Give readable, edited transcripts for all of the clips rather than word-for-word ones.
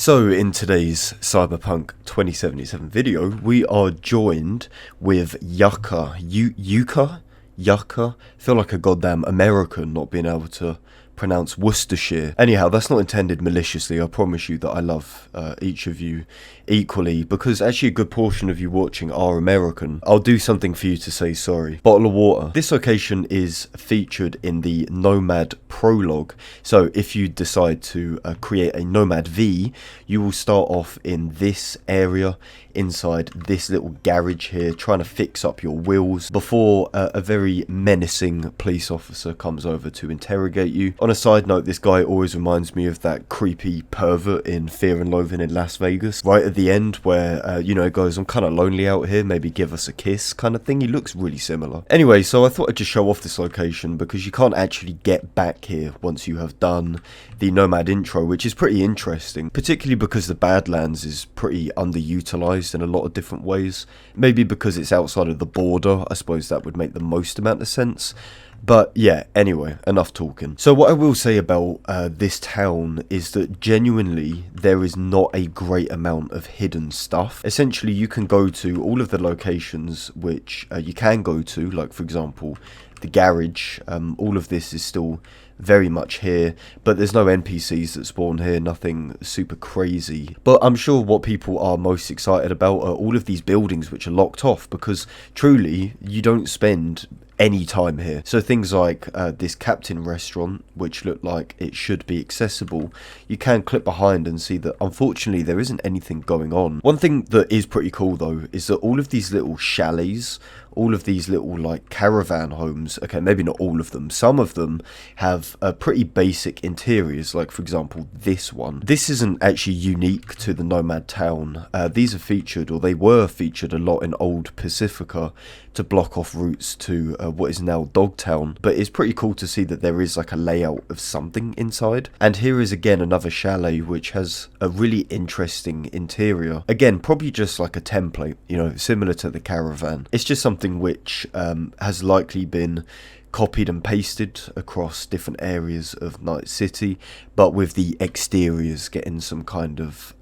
So in today's Cyberpunk 2077 video, we are joined with Yucca. Yucca? Yucca? I feel like a goddamn American not being able to pronounce Worcestershire. Anyhow, that's not intended maliciously. I promise you that I love each of you equally, because actually a good portion of you watching are American. I'll do something for you to say sorry. Bottle of water. This location is featured in the Nomad prologue. So if you decide to create a Nomad V, you will start off in this area inside this little garage here, trying to fix up your wheels before a very menacing police officer comes over to interrogate you. On a side note, this guy always reminds me of that creepy pervert in Fear and Loathing in Las Vegas, right at the end where you know, he goes, "I'm kind of lonely out here, maybe give us a kiss," kind of thing. He looks really similar. Anyway, so I thought I'd just show off this location because you can't actually get back here once you have done the Nomad intro, which is pretty interesting, particularly because the Badlands is pretty underutilized in a lot of different ways. Maybe because it's outside of the border, I suppose that would make the most amount of sense. But yeah, anyway, enough talking. So what I will say about this town is that genuinely there is not a great amount of hidden stuff. Essentially, you can go to all of the locations which you can go to, like for example the garage. All of this is still very much here, but there's no NPCs that spawn here, nothing super crazy. But I'm sure what people are most excited about are all of these buildings which are locked off, because truly you don't spend any time here. So things like this Captain restaurant, which look like it should be accessible, you can click behind and see that unfortunately there isn't anything going on. One thing that is pretty cool though is that all of these little chalets, all of these little like caravan homes, okay, maybe not all of them, some of them have pretty basic interiors, like for example this one. This isn't actually unique to the Nomad town. These are featured, or they were featured a lot in old Pacifica to block off routes to what is now Dogtown. But it's pretty cool to see that there is like a layout of something inside. And here is again another chalet which has a really interesting interior. Again, probably just like a template, you know, similar to the caravan. It's just something which has likely been copied and pasted across different areas of Night City, but with the exteriors getting some kind of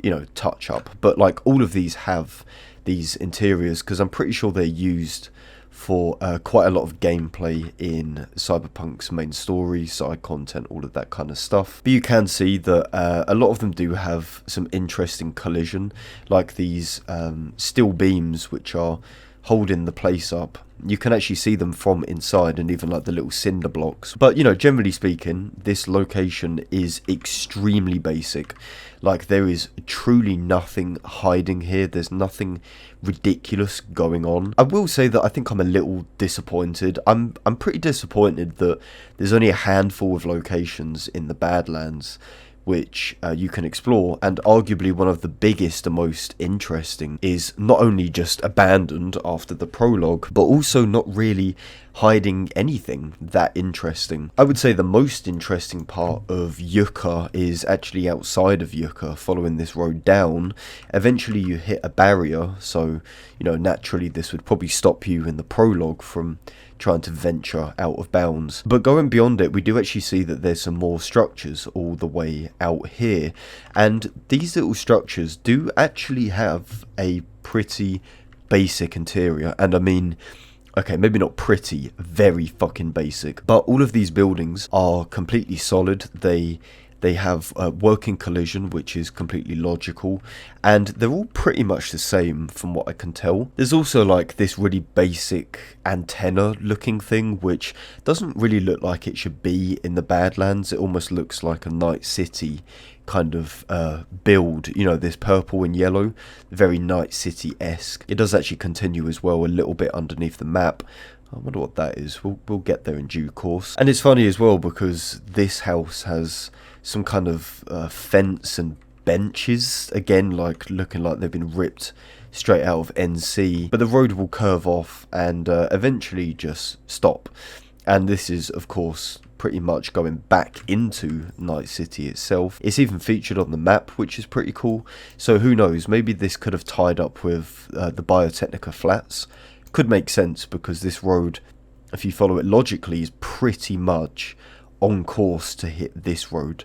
you know, touch up. But like all of these have these interiors because I'm pretty sure they're used for quite a lot of gameplay in Cyberpunk's main story, side content, all of that kind of stuff. But you can see that a lot of them do have some interesting collision, like these steel beams which are holding the place up. You can actually see them from inside, and even like the little cinder blocks. But you know, generally speaking, this location is extremely basic. Like there is truly nothing hiding here. There's nothing ridiculous going on. I will say that I think I'm a little disappointed. I'm pretty disappointed that there's only a handful of locations in the Badlands which you can explore, and arguably one of the biggest and most interesting is not only just abandoned after the prologue, but also not really hiding anything that interesting. I would say the most interesting part of Yucca is actually outside of Yucca, following this road down. Eventually you hit a barrier, so you know, naturally this would probably stop you in the prologue from trying to venture out of bounds. But going beyond it, we do actually see that there's some more structures all the way out here, and these little structures do actually have a pretty basic interior. And I mean, okay, maybe not pretty, very fucking basic, but all of these buildings are completely solid. They have working collision, which is completely logical, and they're all pretty much the same from what I can tell. There's also like this really basic antenna looking thing, which doesn't really look like it should be in the Badlands. It almost looks like a Night City kind of build, you know, this purple and yellow, very Night City-esque. It does actually continue as well a little bit underneath the map. I wonder what that is. We'll get there in due course. And it's funny as well because this house has some kind of fence and benches, again like looking like they've been ripped straight out of NC, but the road will curve off and eventually just stop. And this is of course pretty much going back into Night City itself. It's even featured on the map, which is pretty cool. So who knows, maybe this could have tied up with the Biotechnica flats. Could make sense because this road, if you follow it logically, is pretty much on course to hit this road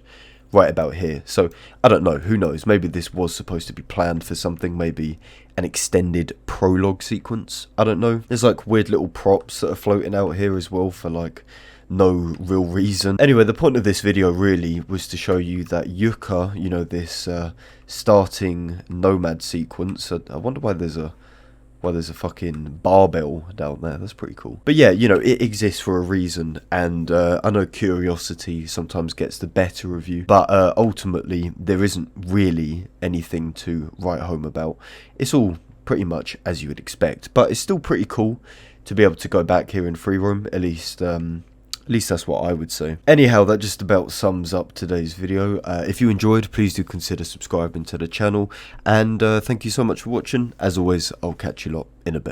right about here. So I don't know, who knows, maybe this was supposed to be planned for something, maybe an extended prologue sequence, I don't know. There's like weird little props that are floating out here as well for like no real reason. Anyway, the point of this video really was to show you that Yucca, you know, this starting Nomad sequence. I wonder why there's a fucking barbell down there. That's pretty cool. But yeah, you know, it exists for a reason, and I know curiosity sometimes gets the better of you, but ultimately there isn't really anything to write home about. It's all pretty much as you would expect, but it's still pretty cool to be able to go back here in free roam, at least that's what I would say. Anyhow, that just about sums up today's video. If you enjoyed, please do consider subscribing to the channel, and thank you so much for watching. As always, I'll catch you lot in a bit.